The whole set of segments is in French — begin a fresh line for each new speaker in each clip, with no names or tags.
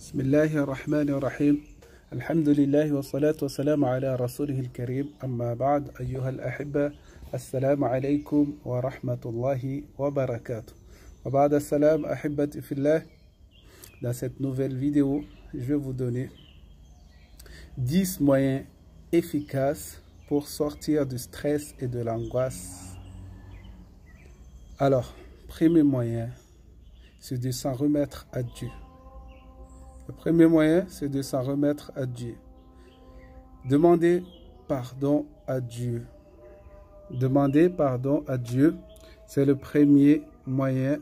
بسم الله الرحمن الرحيم الحمد لله والصلاة والسلام على رسوله الكريم أما بعد أيها الأحبة السلام عليكم ورحمة الله وبركاته وبعد السلام أحبتي في الله. Dans cette nouvelle vidéo, je vais vous donner 10 moyens efficaces pour sortir du stress et de l'angoisse. Alors, premier moyen, c'est de s'en remettre à Dieu. Le premier moyen, c'est de s'en remettre à Dieu. Demander pardon à Dieu. Demander pardon à Dieu, c'est le premier moyen.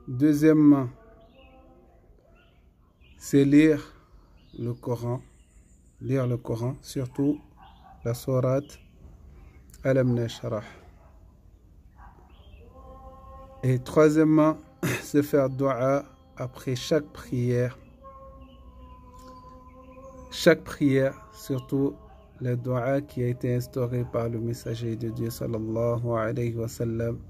Deuxièmement, c'est lire le Coran. Lire le Coran, surtout la sourate Alam Nashrah. Et troisièmement, c'est faire dua après chaque prière. Chaque prière, surtout le dua qui a été instauré par le messager de Dieu sallallahu alayhi wa sallam.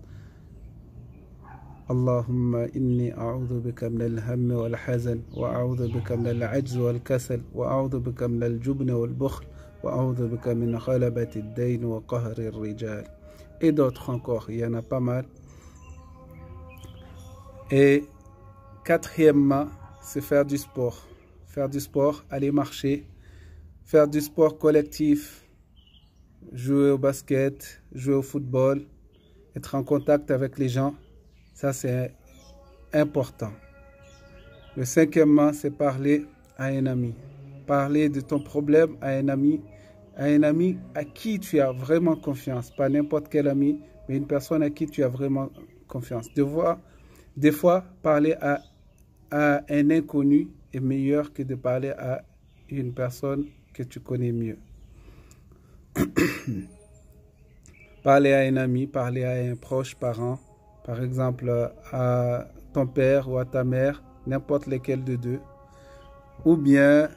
Allahumma inni a'udhu bika min al-hamm wal-hazan wa a'udhu bika min al-'ajz wal-kasal wa a'udhu bika min al-jubn wal-bukhl wa a'udhu bika min ghalabati ad-dayn wa qahri ar-rijal. Et d'autres encore, il y en a pas mal. Et quatrièmement, c'est faire du sport. Faire du sport, aller marcher, faire du sport collectif, jouer au basket, jouer au football, être en contact avec les gens, ça c'est important. Le cinquièmement, c'est parler à un ami. Parler de ton problème à un ami à qui tu as vraiment confiance. Pas n'importe quel ami, mais une personne à qui tu as vraiment confiance. Des fois, parler à un inconnu est meilleur que de parler à une personne que tu connais mieux. Parler à un ami, parler à un proche parent, par exemple à ton père ou à ta mère, n'importe lequel de deux, ou bien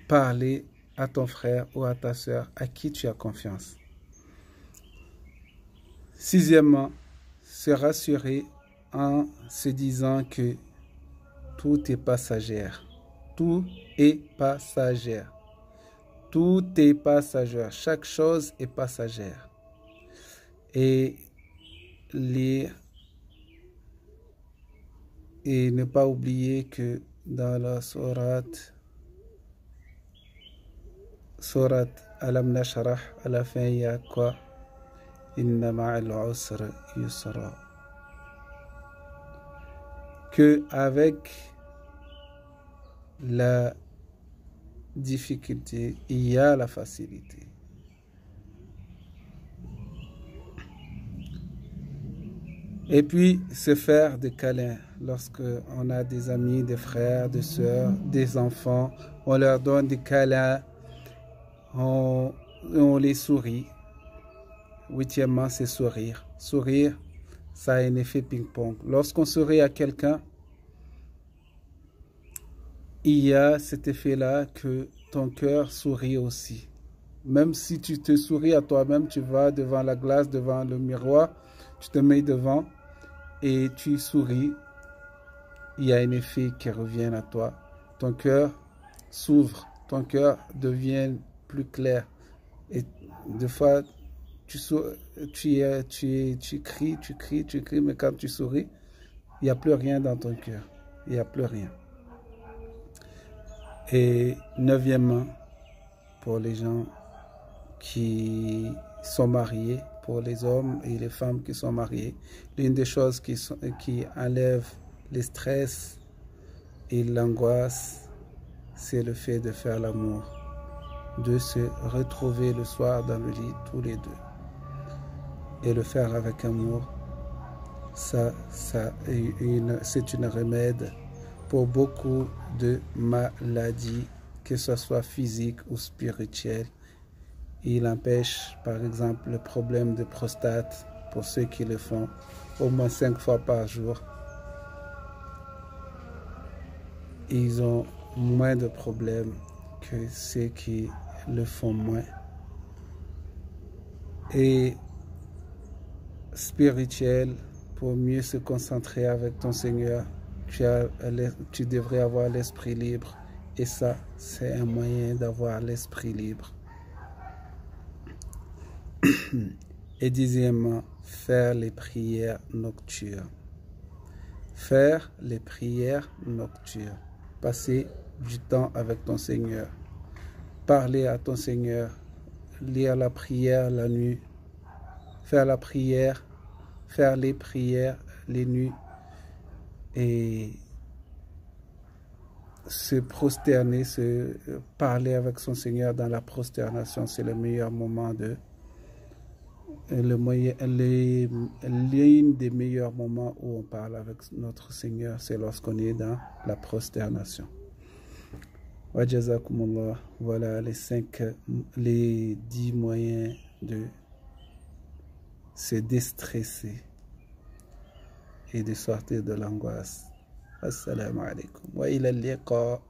parler à ton frère ou à ta soeur à qui tu as confiance. Sixièmement, se rassurer en se disant que tout est passagère. Tout est passagère. Tout est passagère. Chaque chose est passagère. Et lire et ne pas oublier que dans la sourate Alam Nashrah, à la fin il y a quoi? Inna ma'al usri yusra. Que avec la difficulté, il y a la facilité. Et puis, se faire des câlins. Lorsque on a des amis, des frères, des sœurs, des enfants, on leur donne des câlins, on les sourit. Huitièmement, c'est sourire. Sourire, ça a un effet ping-pong. Lorsqu'on sourit à quelqu'un, il y a cet effet-là que ton cœur sourit aussi. Même si tu te souris à toi-même, tu vas devant la glace, devant le miroir, tu te mets devant et tu souris, il y a un effet qui revient à toi. Ton cœur s'ouvre, ton cœur devient plus clair. Et des fois, tu cries, mais quand tu souris, il n'y a plus rien dans ton cœur. Il n'y a plus rien. Et neuvièmement, pour les gens qui sont mariés, pour les hommes et les femmes qui sont mariés, l'une des choses qui enlève le stress et l'angoisse, c'est le fait de faire l'amour, de se retrouver le soir dans le lit tous les deux. Et le faire avec amour, c'est une remède pour beaucoup de maladies, que ce soit physique ou spirituelle. Il empêche, par exemple, le problème de prostate pour ceux qui le font au moins 5 fois par jour. Ils ont moins de problèmes que ceux qui le font moins. Et spirituel, pour mieux se concentrer avec ton Seigneur, tu devrais avoir l'esprit libre. Et ça, c'est un moyen d'avoir l'esprit libre. Et dixièmement, faire les prières nocturnes. Faire les prières nocturnes. Passer du temps avec ton Seigneur. Parler à ton Seigneur. Lire la prière la nuit. Faire la prière. Faire les prières les nuits. Et se prosterner, se parler avec son Seigneur dans la prosternation, c'est le meilleur moment l'un des meilleurs moments où on parle avec notre Seigneur, c'est lorsqu'on est dans la prosternation. Wa jazakumullah. Voilà les 10 moyens de se déstresser et de sortir de l'angoisse. Assalamu alaikum wa ila al-liqa.